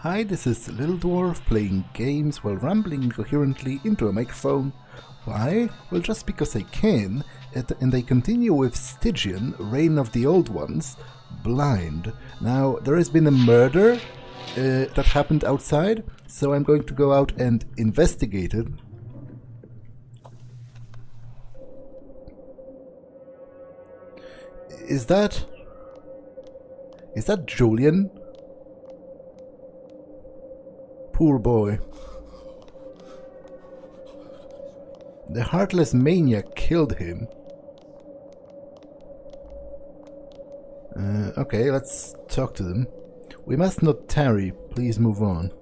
Hi, this is Little Dwarf playing games while rambling incoherently into a microphone. Why? Well, just because I can, and I continue with Stygian, Reign of the Old Ones, blind. Now, there has been a murder that happened outside, so I'm going to go out and investigate it. Is that Julian? Poor boy. The heartless maniac killed him. Okay, let's talk to them. We must not tarry. Please move on.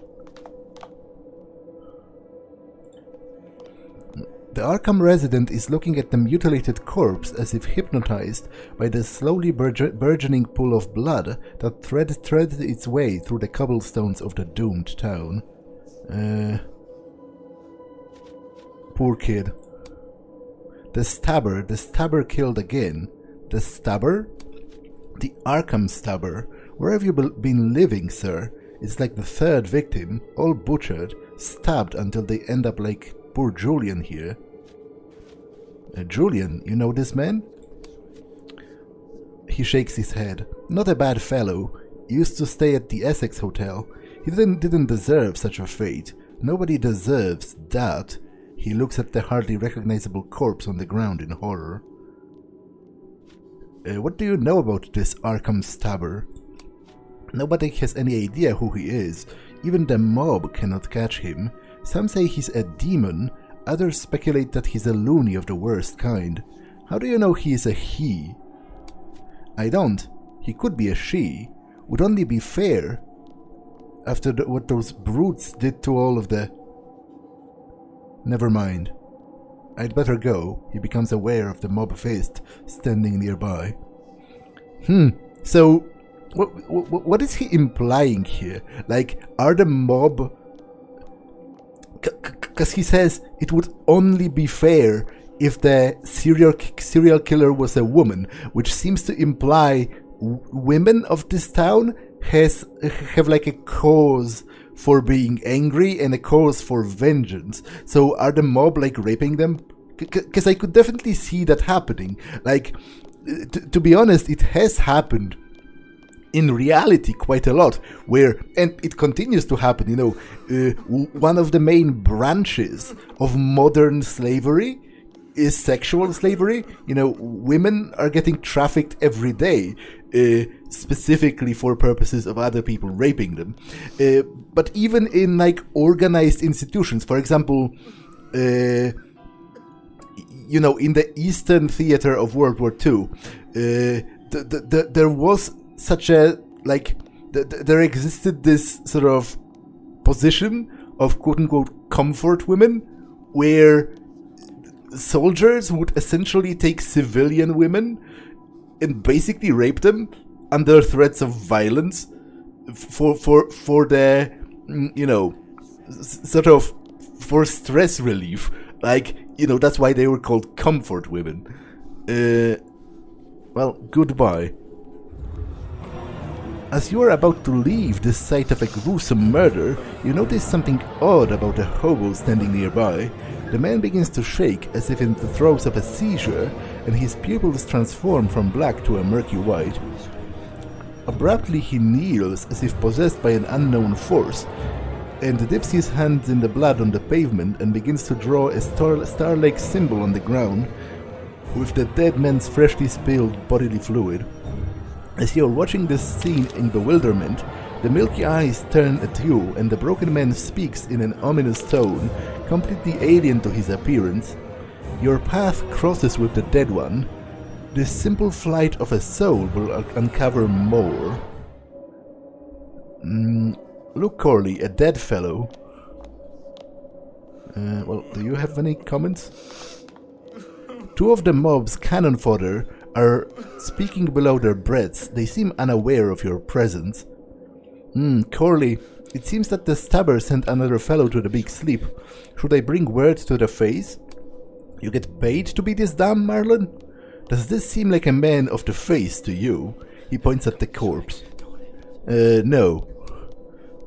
The Arkham resident is looking at the mutilated corpse as if hypnotized by the slowly burgeoning pool of blood that threads its way through the cobblestones of the doomed town. Poor kid. The stabber killed again. The stabber? The Arkham stabber. Where have you been living, sir? It's like the third victim, all butchered, stabbed until they end up like poor Julian here. Julian, you know this man? He shakes his head. Not a bad fellow. Used to stay at the Essex Hotel. He didn't deserve such a fate. Nobody deserves that. He looks at the hardly recognizable corpse on the ground in horror. What do you know about this Arkham stabber? Nobody has any idea who he is. Even the mob cannot catch him. Some say he's a demon, others speculate that he's a loony of the worst kind. How do you know he is a he? I don't. He could be a she. Would only be fair. After what those brutes did to all of the... Never mind. I'd better go. He becomes aware of the mob fist standing nearby. So, what is he implying here? Like, are the mob... Because he says it would only be fair if the serial killer was a woman, which seems to imply women of this town have like a cause for being angry and a cause for vengeance. So are the mob like raping them? Because I could definitely see that happening. Like, to be honest, it has happened in reality quite a lot, and it continues to happen, you know. One of the main branches of modern slavery is sexual slavery. You know, women are getting trafficked every day, specifically for purposes of other people raping them. But even in like organized institutions, for example, you know, in the Eastern Theater of World War II, there was such a, like, there existed this sort of position of quote-unquote comfort women, where soldiers would essentially take civilian women and basically rape them under threats of violence for the, you know, sort of for stress relief. Like, you know, that's why they were called comfort women. Well, goodbye. As you are about to leave the site of a gruesome murder, you notice something odd about a hobo standing nearby. The man begins to shake as if in the throes of a seizure, and his pupils transform from black to a murky white. Abruptly he kneels as if possessed by an unknown force, and dips his hands in the blood on the pavement and begins to draw a star-like symbol on the ground with the dead man's freshly spilled bodily fluid. As you are watching this scene in bewilderment, the milky eyes turn at you and the broken man speaks in an ominous tone, completely alien to his appearance. Your path crosses with the dead one. This simple flight of a soul will uncover more. Look, Corley, a dead fellow. Well, do you have any comments? Two of the mob's cannon fodder are speaking below their breaths. They seem unaware of your presence. Corley, it seems that the stabber sent another fellow to the big sleep. Should I bring word to the face? You get paid to be this dumb, Marlon? Does this seem like a man of the face to you? He points at the corpse. No.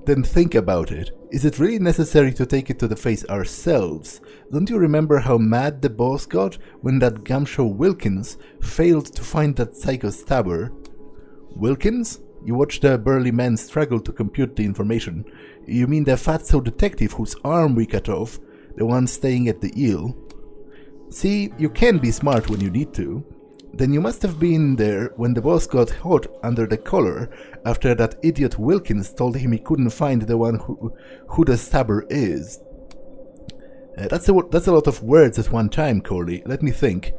Then think about it. Is it really necessary to take it to the face ourselves? Don't you remember how mad the boss got when that gumshoe Wilkins failed to find that psycho stabber? Wilkins? You watched the burly man struggle to compute the information. You mean the fatso detective whose arm we cut off? The one staying at the eel? See, you can be smart when you need to. Then you must have been there when the boss got hot under the collar after that idiot Wilkins told him he couldn't find the one who the stabber is. That's a lot of words at one time, Corley. Let me think.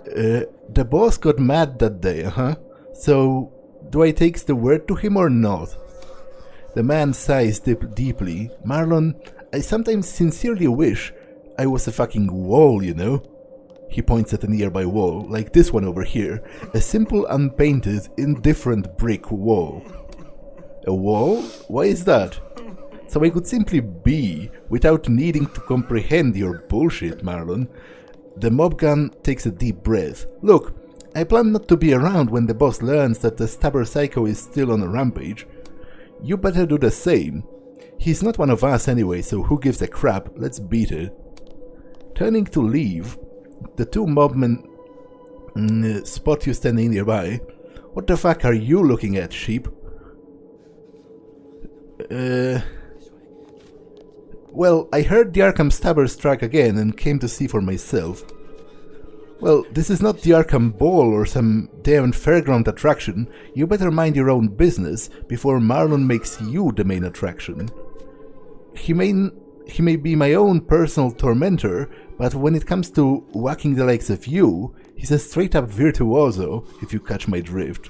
The boss got mad that day, huh? So, do I take the word to him or not? The man sighs deeply. Marlon, I sometimes sincerely wish I was a fucking wall, you know? He points at a nearby wall, like this one over here. A simple, unpainted, indifferent brick wall. A wall? Why is that? So I could simply be, without needing to comprehend your bullshit, Marlon. The mobgun takes a deep breath. Look, I plan not to be around when the boss learns that the stabber psycho is still on a rampage. You better do the same. He's not one of us anyway, so who gives a crap? Let's beat it. Turning to leave, the two mobmen spot you standing nearby. What the fuck are you looking at, sheep? Well, I heard the Arkham stabber strike again and came to see for myself. Well, this is not the Arkham Ball or some damn fairground attraction. You better mind your own business before Marlon makes you the main attraction. He may be my own personal tormentor, but when it comes to whacking the likes of you, he's a straight-up virtuoso, if you catch my drift.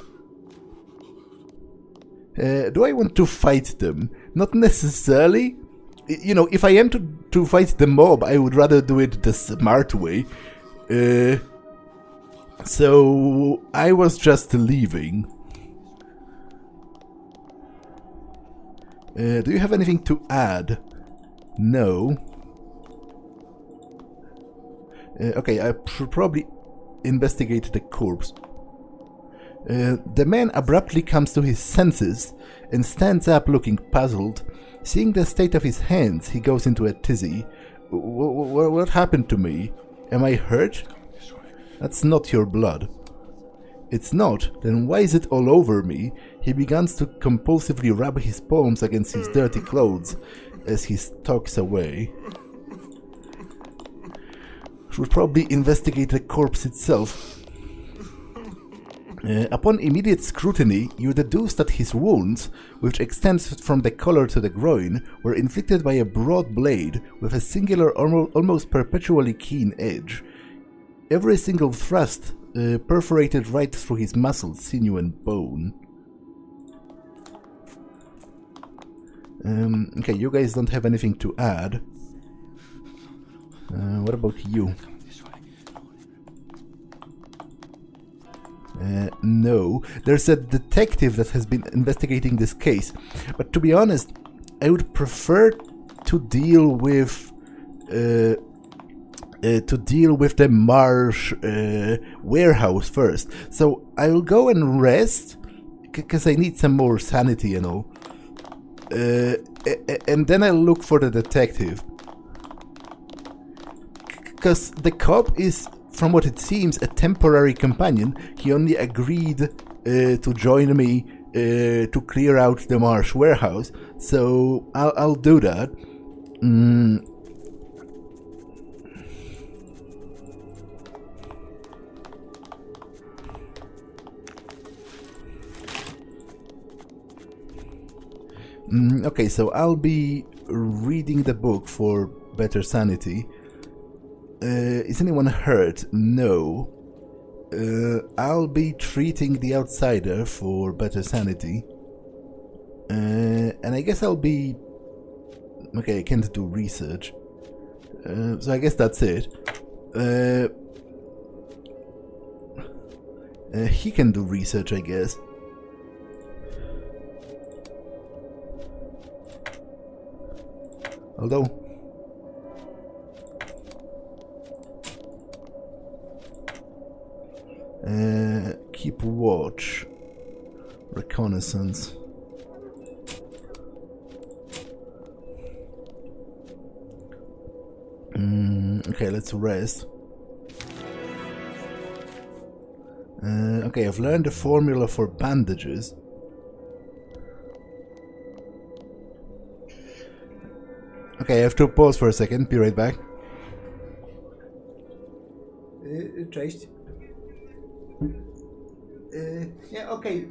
Do I want to fight them? Not necessarily. You know, if I am to fight the mob, I would rather do it the smart way. So I was just leaving. Do you have anything to add? No. Okay, I should probably investigate the corpse. The man abruptly comes to his senses and stands up looking puzzled. Seeing the state of his hands, he goes into a tizzy. What happened to me? Am I hurt? That's not your blood. It's not? Then why is it all over me? He begins to compulsively rub his palms against his dirty clothes as he stalks away. Should probably investigate the corpse itself. Upon immediate scrutiny, you deduce that his wounds, which extends from the collar to the groin, were inflicted by a broad blade with a singular, almost perpetually keen edge. Every single thrust perforated right through his muscle, sinew, and bone. Okay, you guys don't have anything to add. What about you? No. There's a detective that has been investigating this case, but to be honest, I would prefer to deal with the Marsh warehouse first. So I'll go and rest because I need some more sanity and all. And then I'll look for the detective. Because the cop is, from what it seems, a temporary companion. He only agreed to join me to clear out the Marsh warehouse. So I'll do that. Okay, so I'll be reading the book for better sanity. Is anyone hurt? No. I'll be treating the outsider for better sanity. And I guess I'll be... Okay, I can't do research. So I guess that's it. He can do research, I guess. Although... keep watch. Reconnaissance. Okay, let's rest. Okay, I've learned the formula for bandages. Okay, I have to pause for a second. Be right back. Cześć. Nie, okej,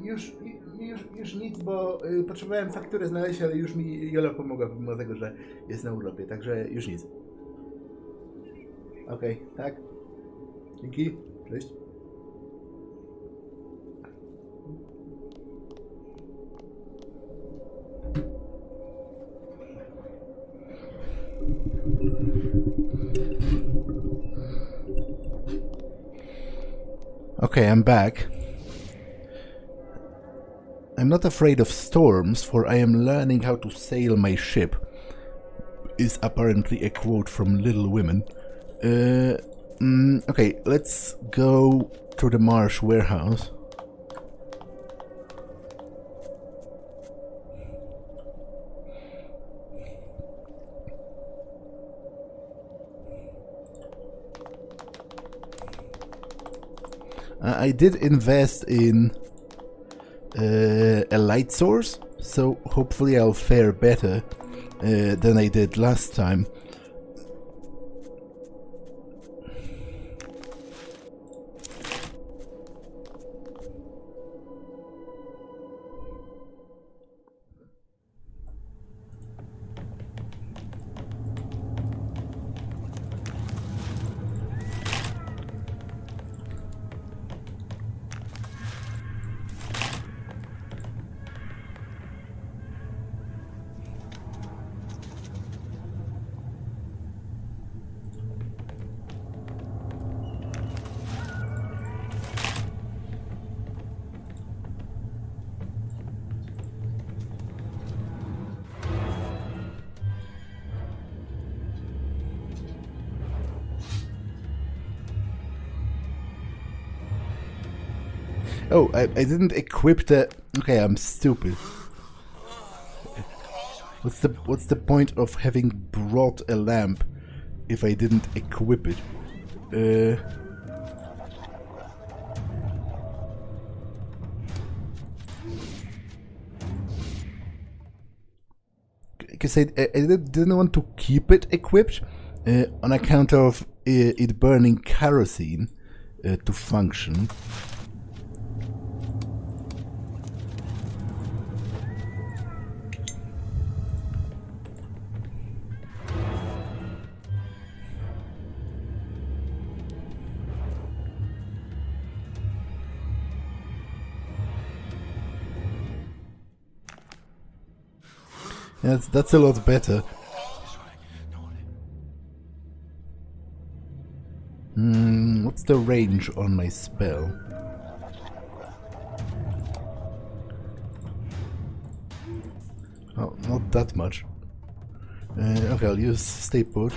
już nic, bo potrzebowałem fakturę znaleźć, ale już mi Jola pomogła, pomimo tego, że jest na urlopie, także już nic. Okej, tak. Dzięki, cześć. Okay, I'm back. I'm not afraid of storms, for I am learning how to sail my ship, is apparently a quote from Little Women. Okay, let's go to the Marsh warehouse. I did invest in a light source, so hopefully I'll fare better than I did last time. Oh, I didn't equip the... Okay, I'm stupid. What's the point of having brought a lamp if I didn't equip it? Because I didn't want to keep it equipped on account of it burning kerosene to function. That's a lot better. What's the range on my spell? Oh, not that much. Okay, I'll use stay put.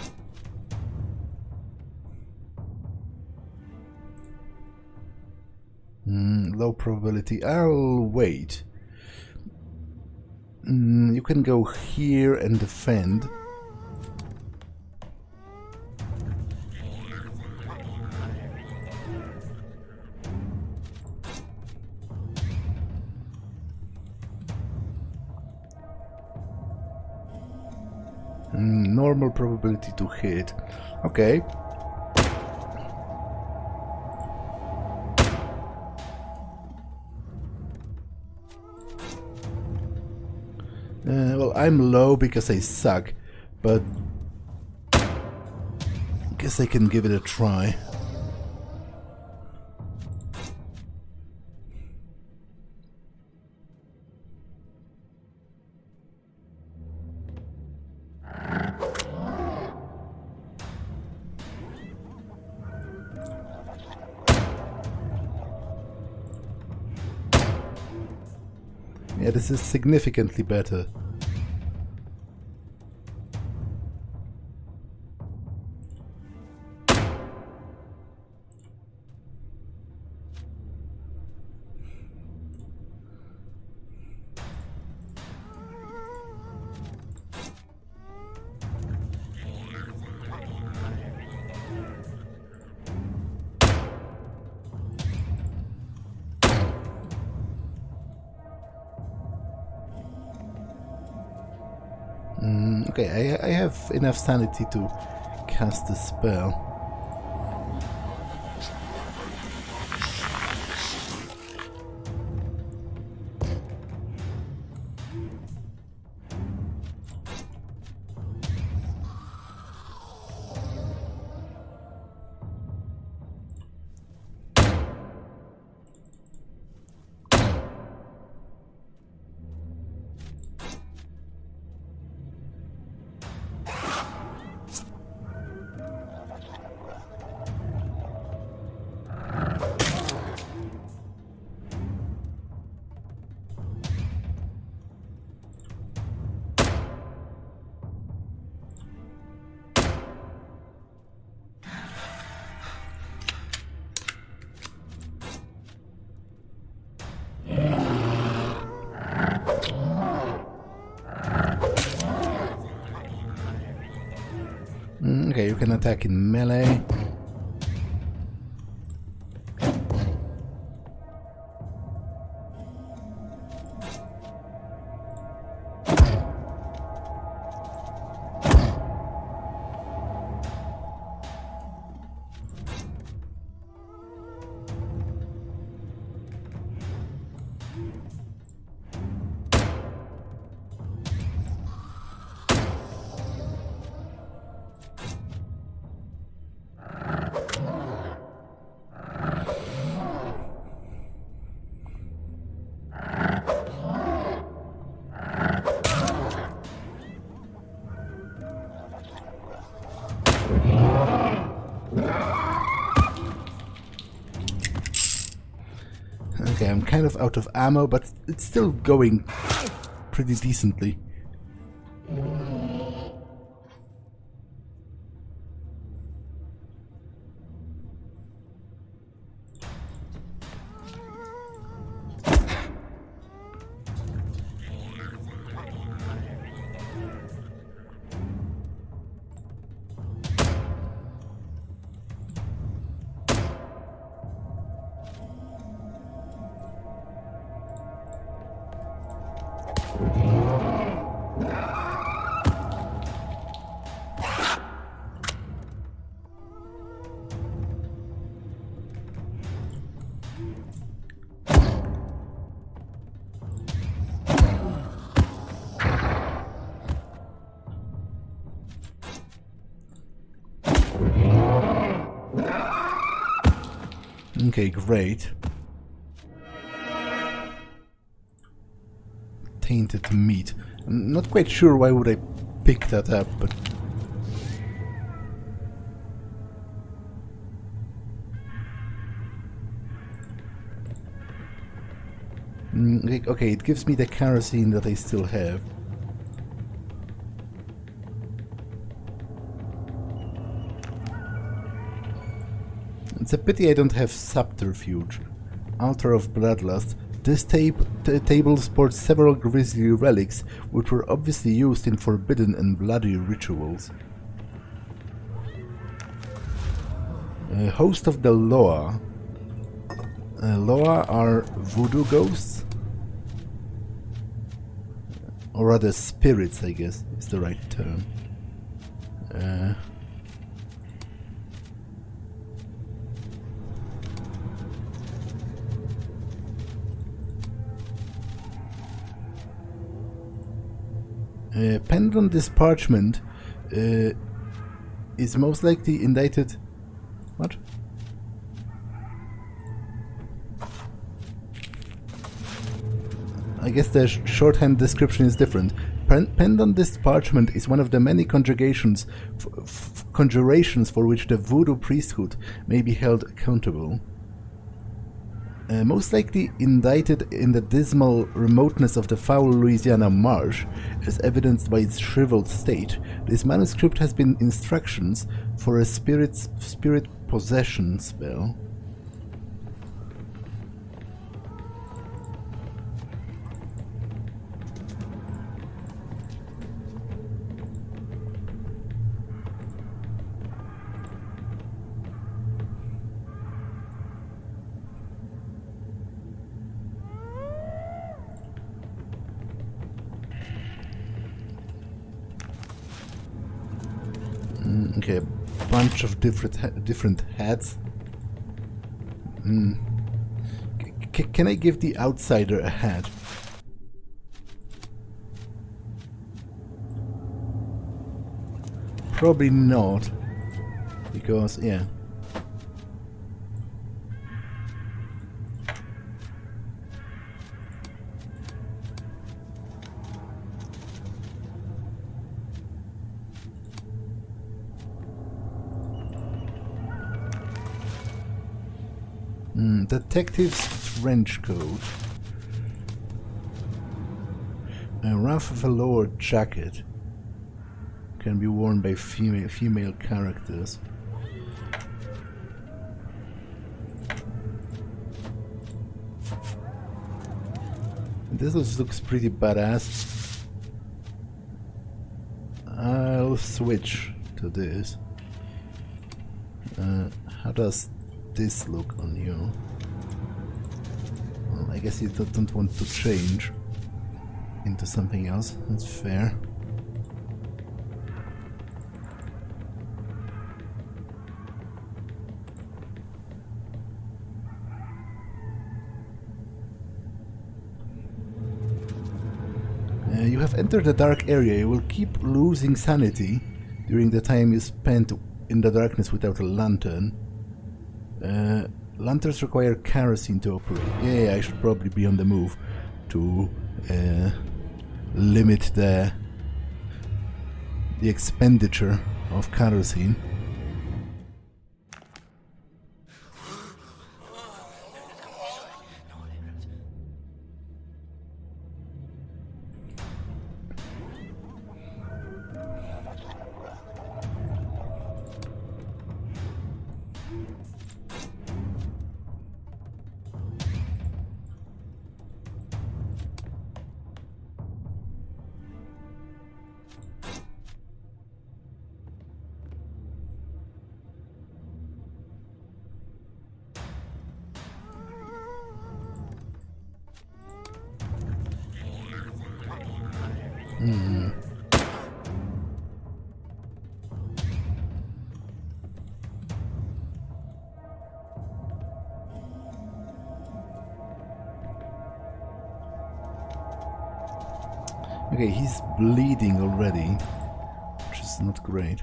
Low probability. I'll wait. You can go here and defend. Normal probability to hit. Okay. Well, I'm low because I suck, but I guess I can give it a try. Yeah, this is significantly better. Okay, I have enough sanity to cast the spell. Okay, you can attack in melee. Okay, I'm kind of out of ammo, but it's still going pretty decently. Okay, great. Tainted meat. I'm not quite sure why would I pick that up, but... Okay, it gives me the kerosene that I still have. It's a pity I don't have subterfuge. Altar of Bloodlust. This table sports several grisly relics, which were obviously used in forbidden and bloody rituals. Host of the Loa. Loa are voodoo ghosts? Or rather spirits, I guess, is the right term. Penned on this parchment is most likely indicted... What? I guess the shorthand description is different. Penned on this parchment is one of the many conjurations for which the voodoo priesthood may be held accountable. Most likely indicted in the dismal remoteness of the foul Louisiana marsh, as evidenced by its shriveled state, this manuscript has been instructions for a spirit possession spell. Okay, a bunch of different hats. Can I give the outsider a hat? Probably not, because yeah. Detective's trench coat. A rough velour jacket. Can be worn by female characters. This looks pretty badass. I'll switch to this. How does this look on you? Well, I guess you don't want to change into something else. That's fair. You have entered a dark area. You will keep losing sanity during the time you spent in the darkness without a lantern. Lanterns require kerosene to operate. Yeah, I should probably be on the move to limit the expenditure of kerosene. Okay, he's bleeding already, which is not great.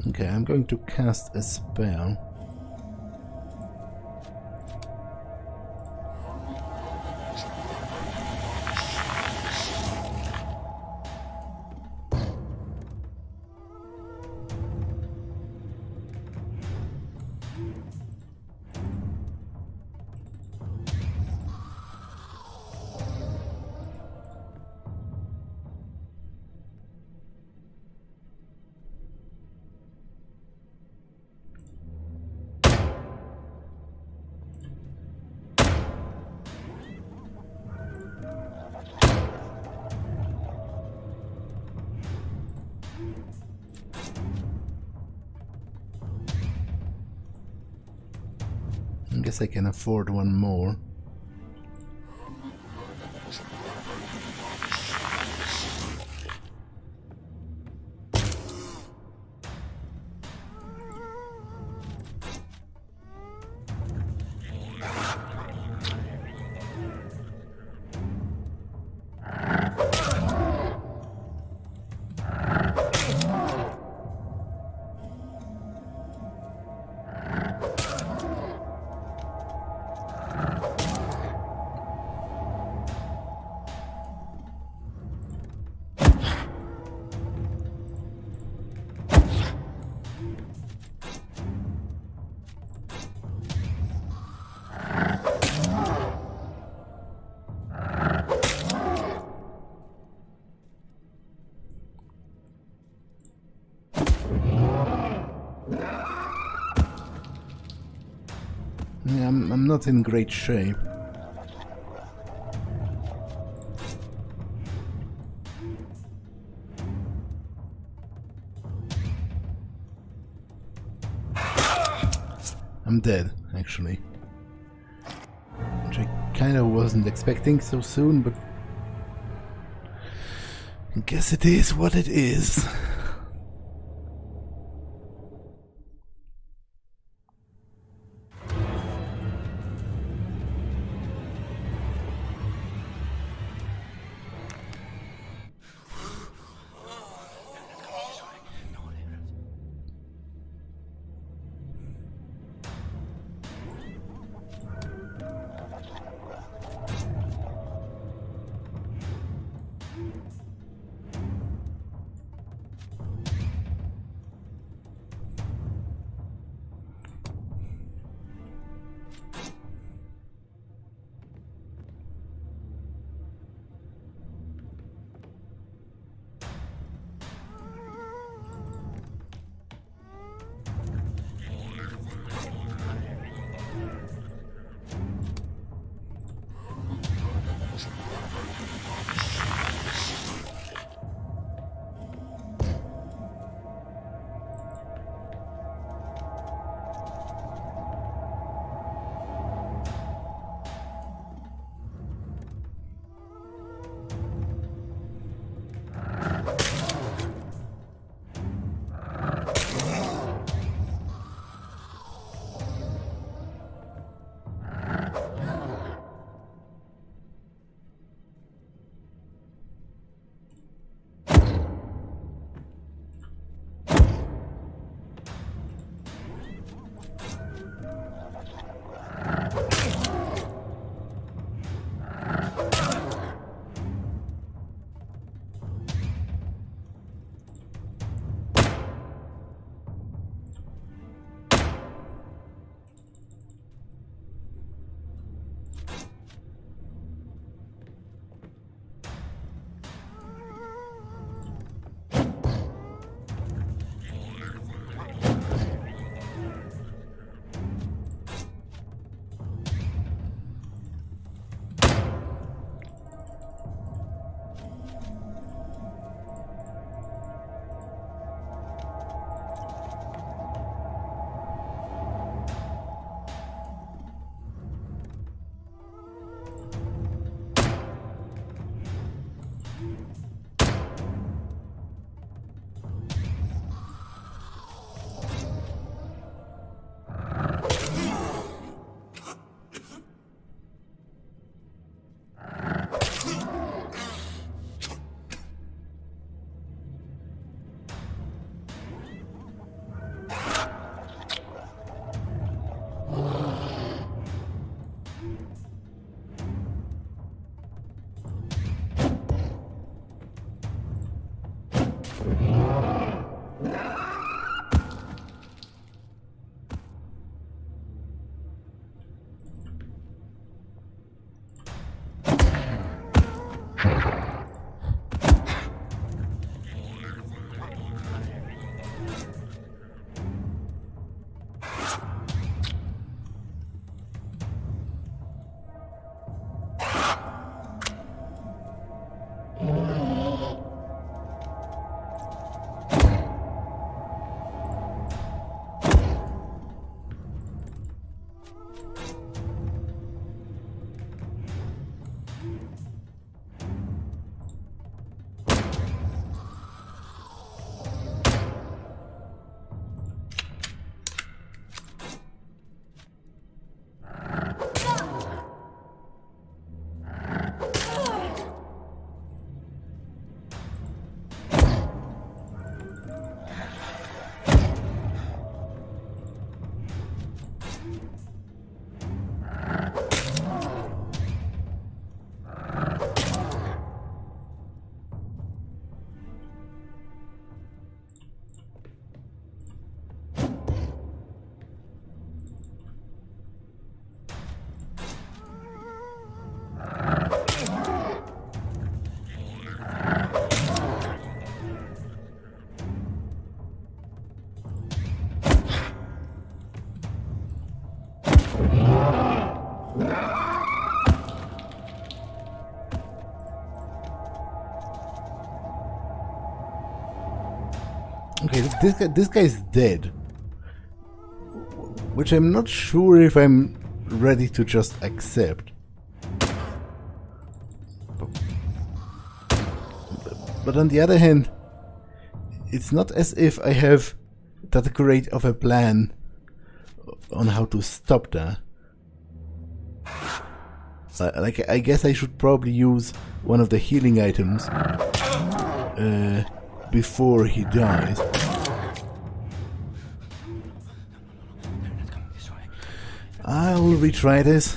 Okay, I'm going to cast a spell. I guess I can afford one more. I'm not in great shape. I'm dead, actually. Which I kind of wasn't expecting so soon, but I guess it is what it is. Okay, this guy is dead. Which I'm not sure if I'm ready to just accept. But on the other hand, it's not as if I have that great of a plan on how to stop that. Like, I guess I should probably use one of the healing items before he dies. I'll retry this.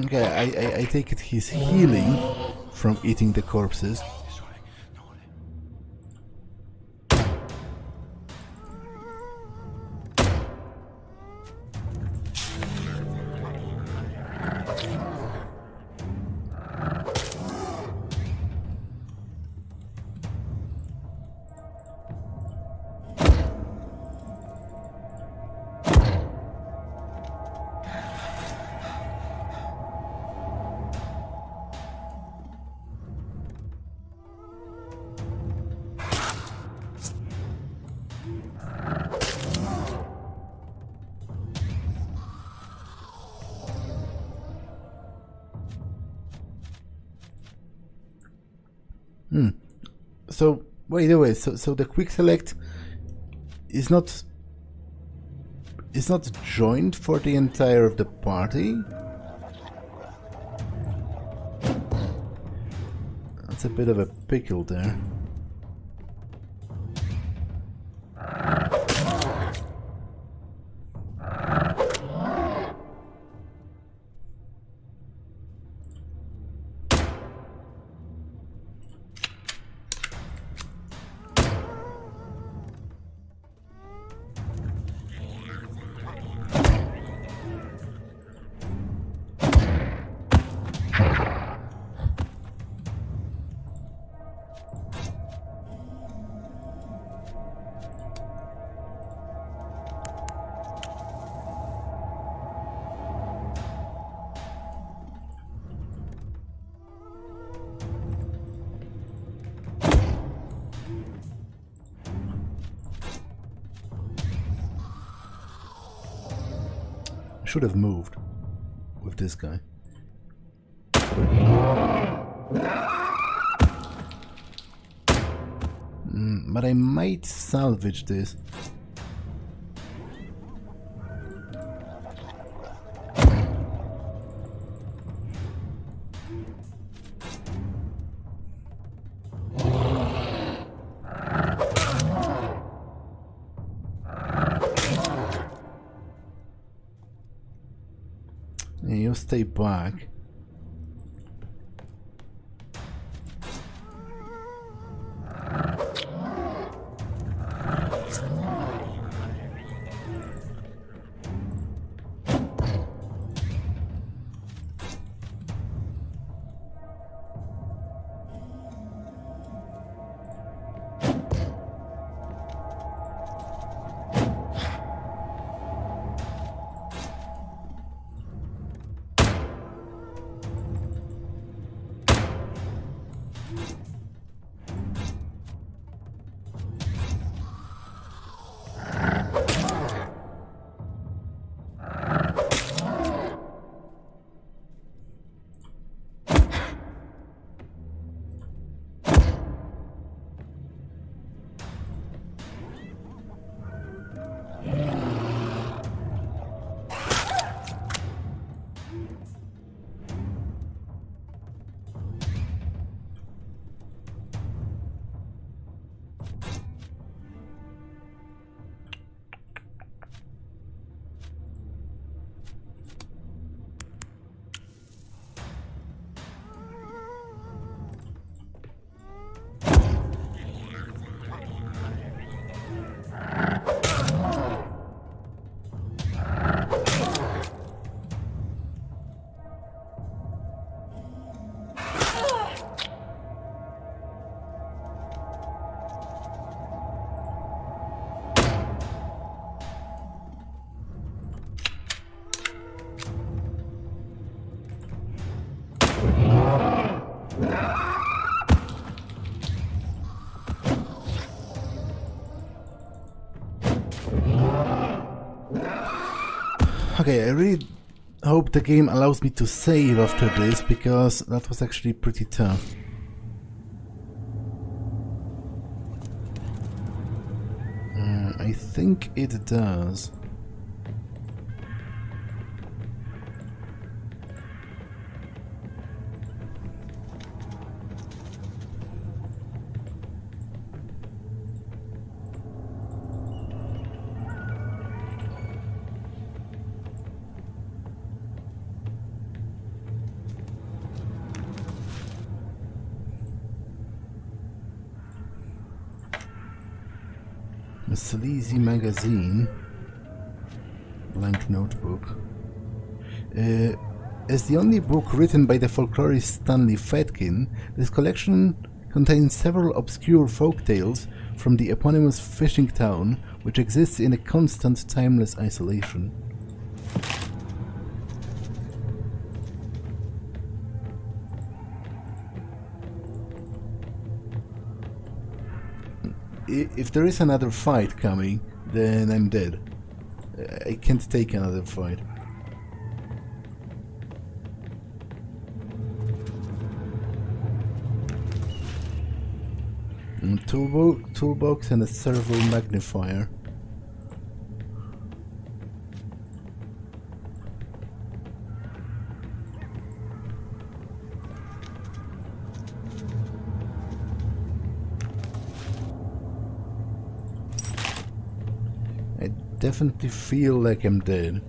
Okay, I take it he's healing from eating the corpses. So wait a minute. So the quick select is not joined for the entire of the party. That's a bit of a pickle there. Should have moved with this guy. But I might salvage this. You stay back. Okay, I really hope the game allows me to save after this, because that was actually pretty tough. I think it does. A sleazy magazine. Blank notebook. As the only book written by the folklorist Stanley Fetkin, this collection contains several obscure folk tales from the eponymous fishing town, which exists in a constant, timeless isolation. If there is another fight coming, then I'm dead. I can't take another fight. Toolbox and a servo magnifier. I definitely feel like I'm dead.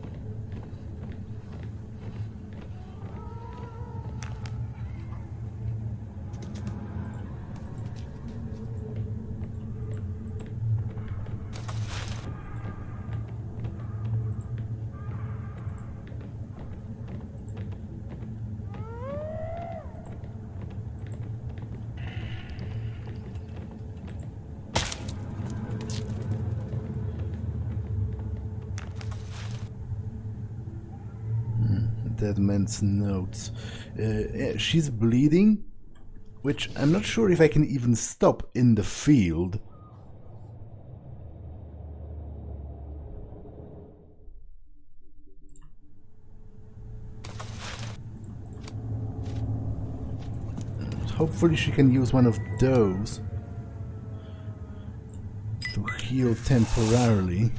Dead man's notes. She's bleeding, which I'm not sure if I can even stop in the field. Hopefully she can use one of those to heal temporarily.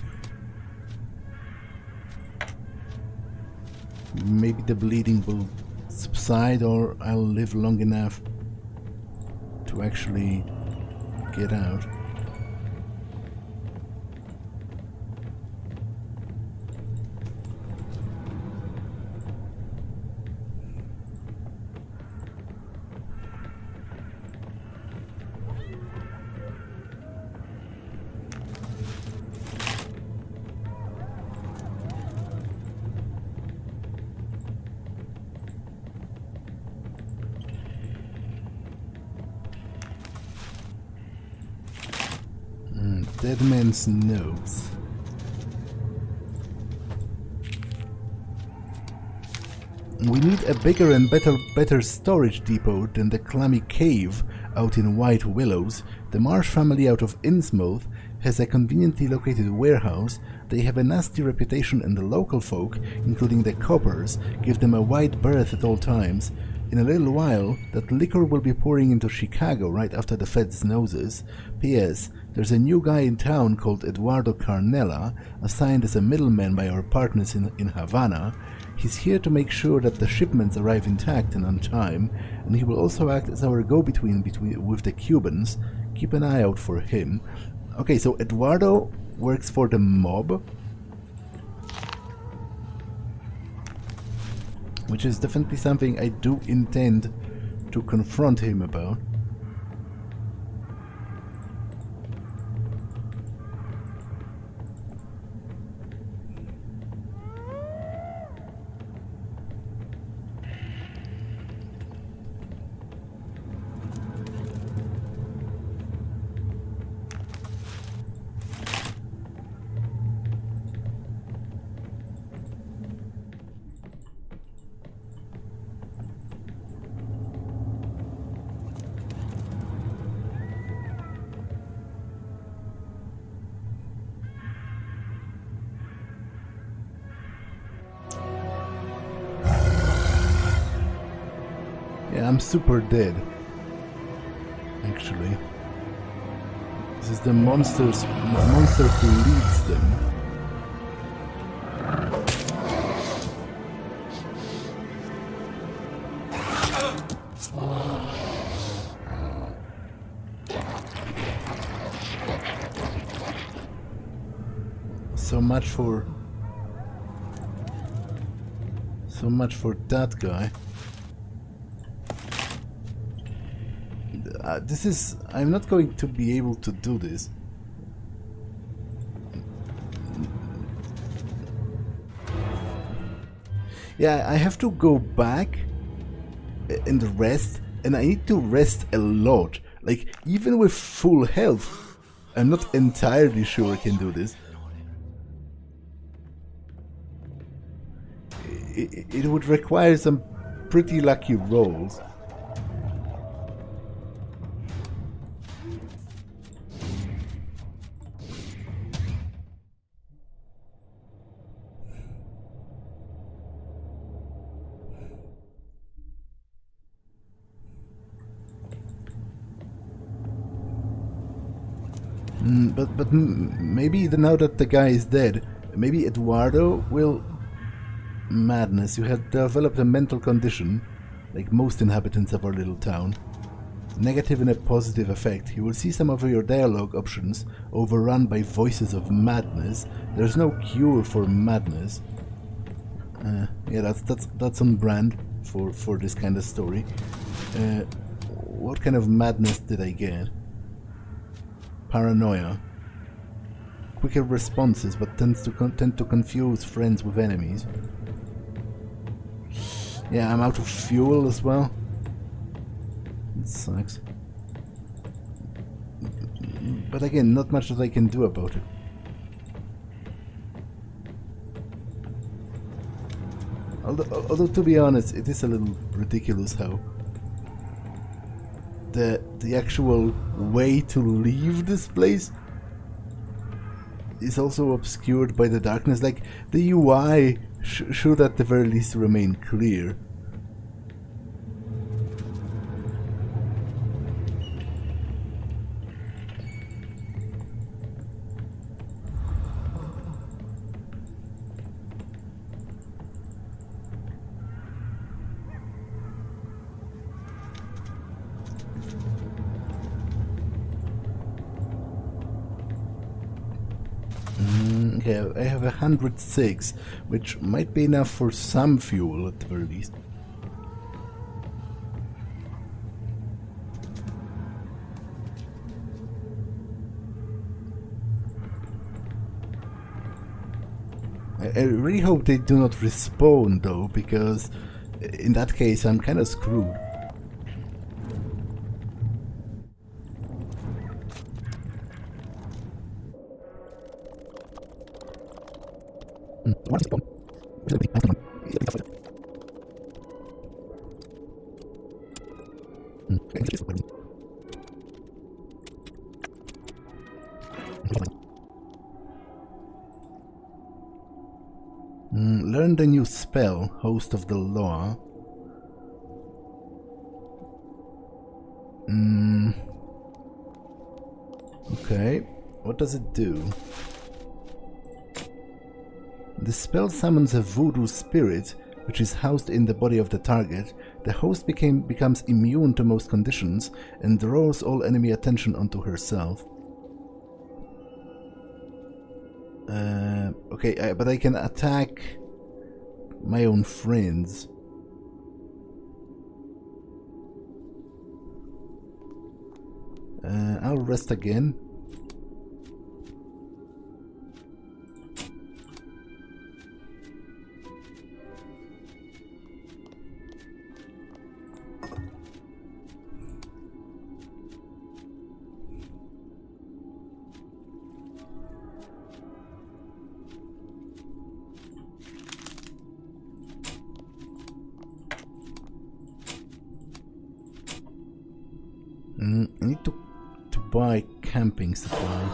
Maybe the bleeding will subside, or I'll live long enough to actually get out. Dead man's notes. We need a bigger and better storage depot than the clammy cave out in White Willows. The Marsh family out of Innsmouth has a conveniently located warehouse. They have a nasty reputation, and the local folk, including the coppers, give them a wide berth at all times. In a little while, that liquor will be pouring into Chicago right after the feds' noses. P.S. There's a new guy in town called Eduardo Carnella, assigned as a middleman by our partners in Havana. He's here to make sure that the shipments arrive intact and on time, and he will also act as our go-between with the Cubans. Keep an eye out for him. Okay, so Eduardo works for the mob, which is definitely something I do intend to confront him about. I'm super dead. Actually. This is the monster who leads them. So much for that guy. I'm not going to be able to do this. Yeah, I have to go back and rest, and I need to rest a lot. Like, even with full health, I'm not entirely sure I can do this. It would require some pretty lucky rolls. But maybe now that the guy is dead, maybe Eduardo will... Madness. You have developed a mental condition, like most inhabitants of our little town. Negative and a positive effect. You will see some of your dialogue options overrun by voices of madness. There's no cure for madness. Yeah, that's on brand for this kind of story. What kind of madness did I get? Paranoia. Quicker responses, but tend to confuse friends with enemies. Yeah, I'm out of fuel as well. It sucks. But again, not much that I can do about it. Although to be honest, it is a little ridiculous how the actual way to leave this place is also obscured by the darkness. Like, the UI should at the very least remain clear. Okay, I have 106, which might be enough for some fuel at the very least. I really hope they do not respawn though, because in that case I'm kind of screwed. Learn the new spell, Host of the Law. Okay, what does it do? The spell summons a voodoo spirit, which is housed in the body of the target. The host becomes immune to most conditions and draws all enemy attention onto herself. Okay, but I can attack my own friends. I'll rest again. I need to buy camping supplies.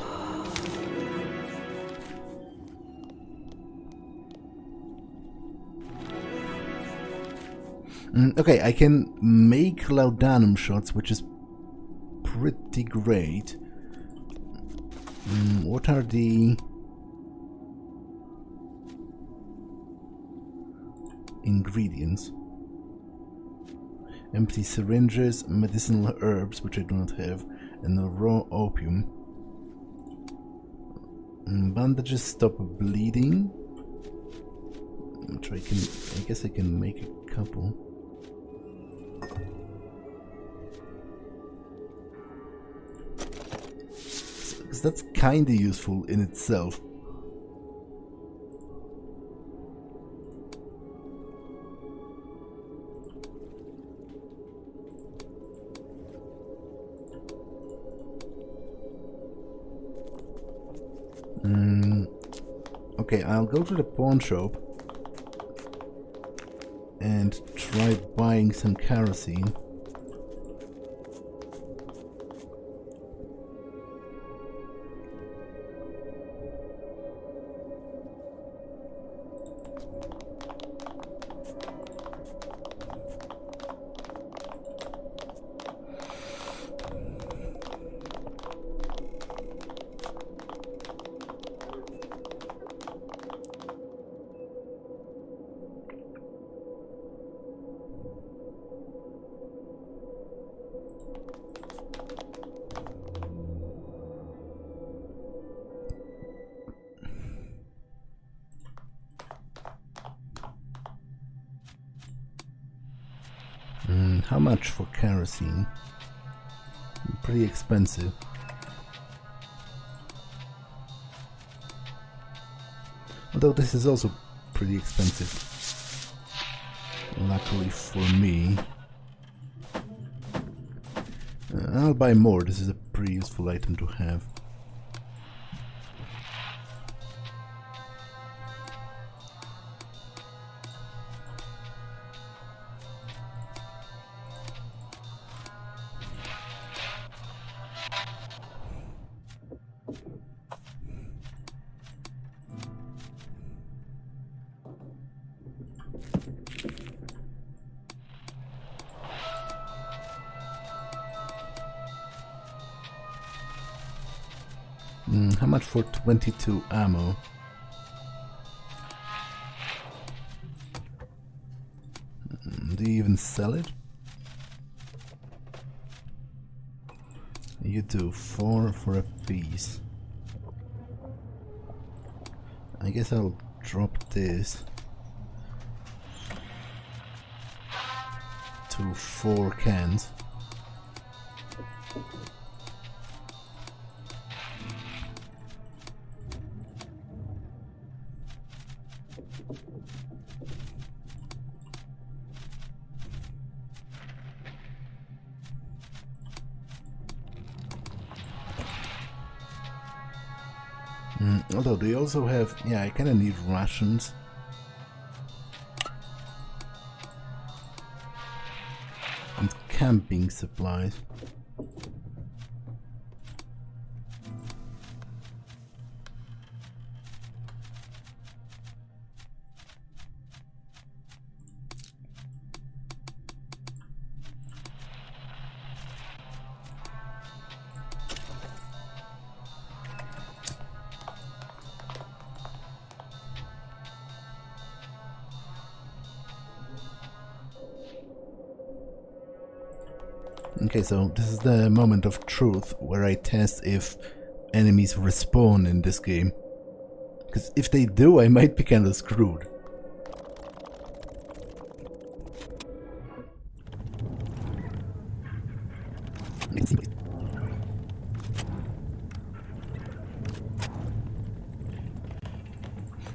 Okay, I can make laudanum shots, which is pretty great. What are the ingredients? Empty syringes, medicinal herbs, which I do not have, and raw opium. Bandages stop bleeding, which I guess I can make a couple. So that's kinda useful in itself. Okay, I'll go to the pawn shop and try buying some kerosene. How much for kerosene? Pretty expensive. Although this is also pretty expensive. Luckily for me. I'll buy more. This is a pretty useful item to have. How much for 22 ammo? Do you even sell it? You do. 4 for a piece. I guess I'll drop this to 4 cans. Although they also have, yeah, I kinda need rations. And camping supplies. Okay, so this is the moment of truth where I test if enemies respawn in this game. Because if they do, I might be kinda screwed.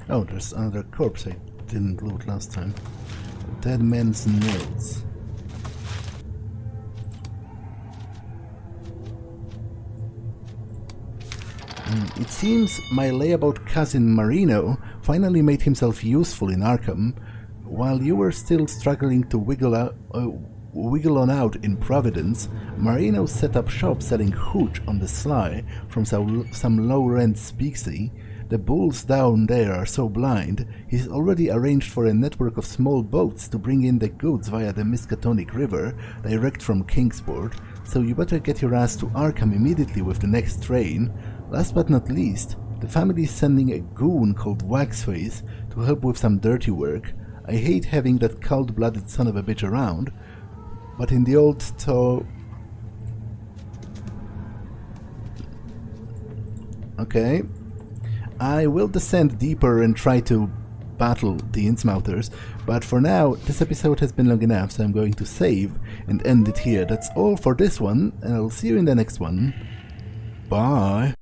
Oh, there's another corpse I didn't loot last time. Dead man's nails. It seems my layabout cousin Marino finally made himself useful in Arkham, while you were still struggling to wiggle on out in Providence. Marino set up shop selling hooch on the sly from some low-rent speakeasy, The bulls down there are so blind, he's already arranged for a network of small boats to bring in the goods via the Miskatonic River, direct from Kingsport, so you better get your ass to Arkham immediately with the next train. Last but not least, the family is sending a goon called Waxface to help with some dirty work. I hate having that cold-blooded son of a bitch around, but in the old Okay. I will descend deeper and try to battle the Innsmouters, but for now, this episode has been long enough, so I'm going to save and end it here. That's all for this one, and I'll see you in the next one. Bye!